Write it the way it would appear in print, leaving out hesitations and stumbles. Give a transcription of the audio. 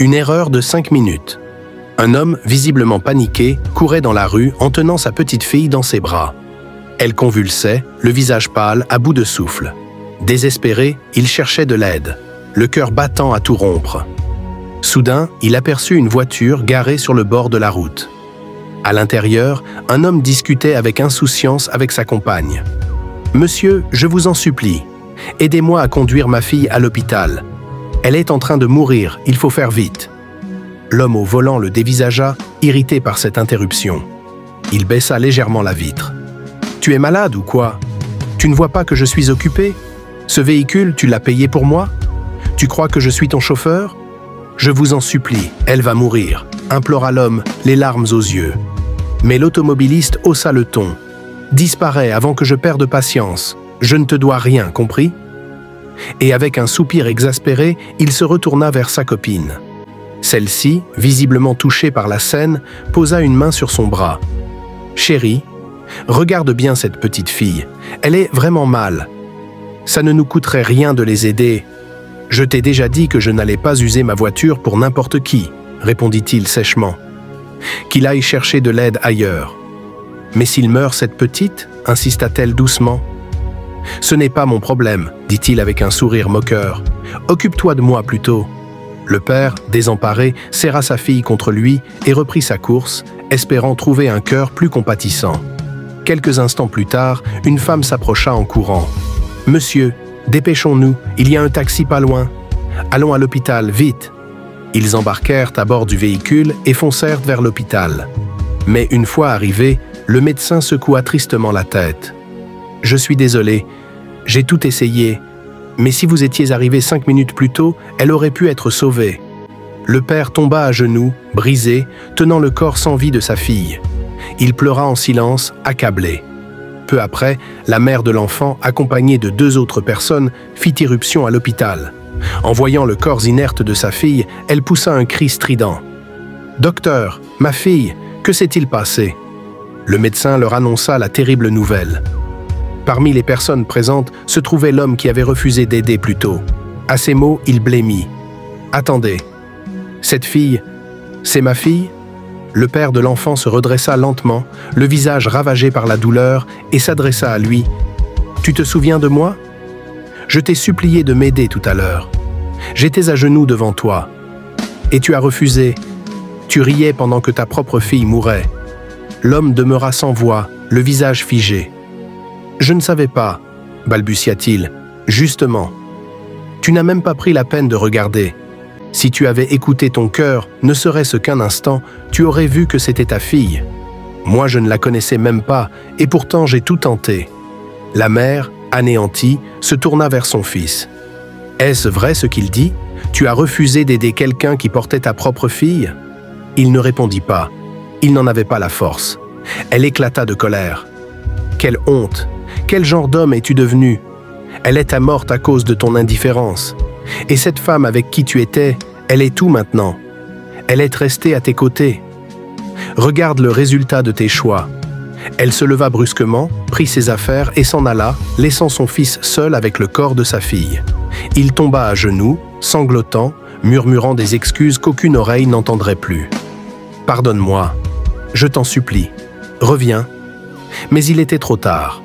Une erreur de 5 minutes. Un homme, visiblement paniqué, courait dans la rue en tenant sa petite fille dans ses bras. Elle convulsait, le visage pâle, à bout de souffle. Désespéré, il cherchait de l'aide, le cœur battant à tout rompre. Soudain, il aperçut une voiture garée sur le bord de la route. À l'intérieur, un homme discutait avec insouciance avec sa compagne. « Monsieur, je vous en supplie, aidez-moi à conduire ma fille à l'hôpital. Elle est en train de mourir, il faut faire vite. » L'homme au volant le dévisagea, irrité par cette interruption. Il baissa légèrement la vitre. « Tu es malade ou quoi? Tu ne vois pas que je suis occupé? Ce véhicule, tu l'as payé pour moi? Tu crois que je suis ton chauffeur? Je vous en supplie, elle va mourir, » implora l'homme, les larmes aux yeux. Mais l'automobiliste haussa le ton. « Disparais avant que je perde patience. Je ne te dois rien, compris ?» Et avec un soupir exaspéré, il se retourna vers sa copine. Celle-ci, visiblement touchée par la scène, posa une main sur son bras. « Chérie, regarde bien cette petite fille. Elle est vraiment mal. Ça ne nous coûterait rien de les aider. Je t'ai déjà dit que je n'allais pas user ma voiture pour n'importe qui, » répondit-il sèchement. « Qu'il aille chercher de l'aide ailleurs. »« Mais s'il meurt, cette petite » insista-t-elle doucement. « Ce n'est pas mon problème, » dit-il avec un sourire moqueur. « Occupe-toi de moi plutôt. » Le père, désemparé, serra sa fille contre lui et reprit sa course, espérant trouver un cœur plus compatissant. Quelques instants plus tard, une femme s'approcha en courant. « Monsieur, dépêchons-nous, il y a un taxi pas loin. Allons à l'hôpital, vite !» Ils embarquèrent à bord du véhicule et foncèrent vers l'hôpital. Mais une fois arrivés, le médecin secoua tristement la tête. « Je suis désolé, j'ai tout essayé, mais si vous étiez arrivé 5 minutes plus tôt, elle aurait pu être sauvée. » Le père tomba à genoux, brisé, tenant le corps sans vie de sa fille. Il pleura en silence, accablé. Peu après, la mère de l'enfant, accompagnée de 2 autres personnes, fit irruption à l'hôpital. En voyant le corps inerte de sa fille, elle poussa un cri strident. « Docteur, ma fille, que s'est-il passé ?» Le médecin leur annonça la terrible nouvelle. Parmi les personnes présentes se trouvait l'homme qui avait refusé d'aider plus tôt. À ces mots, il blêmit. « Attendez, cette fille, c'est ma fille ?» Le père de l'enfant se redressa lentement, le visage ravagé par la douleur, et s'adressa à lui. « Tu te souviens de moi ? Je t'ai supplié de m'aider tout à l'heure. J'étais à genoux devant toi. Et tu as refusé. Tu riais pendant que ta propre fille mourait. » L'homme demeura sans voix, le visage figé. « Je ne savais pas, » balbutia-t-il. « Justement. Tu n'as même pas pris la peine de regarder. Si tu avais écouté ton cœur, ne serait-ce qu'un instant, tu aurais vu que c'était ta fille. Moi, je ne la connaissais même pas, et pourtant j'ai tout tenté. » La mère, anéantie, se tourna vers son fils. « Est-ce vrai ce qu'il dit? Tu as refusé d'aider quelqu'un qui portait ta propre fille ?» Il ne répondit pas. Il n'en avait pas la force. Elle éclata de colère. « Quelle honte! Quel genre d'homme es-tu devenu? Elle est ta morte à cause de ton indifférence. Et cette femme avec qui tu étais, elle est où maintenant? Elle est restée à tes côtés. Regarde le résultat de tes choix. » Elle se leva brusquement, prit ses affaires et s'en alla, laissant son fils seul avec le corps de sa fille. Il tomba à genoux, sanglotant, murmurant des excuses qu'aucune oreille n'entendrait plus. « Pardonne-moi, je t'en supplie, reviens. » Mais il était trop tard.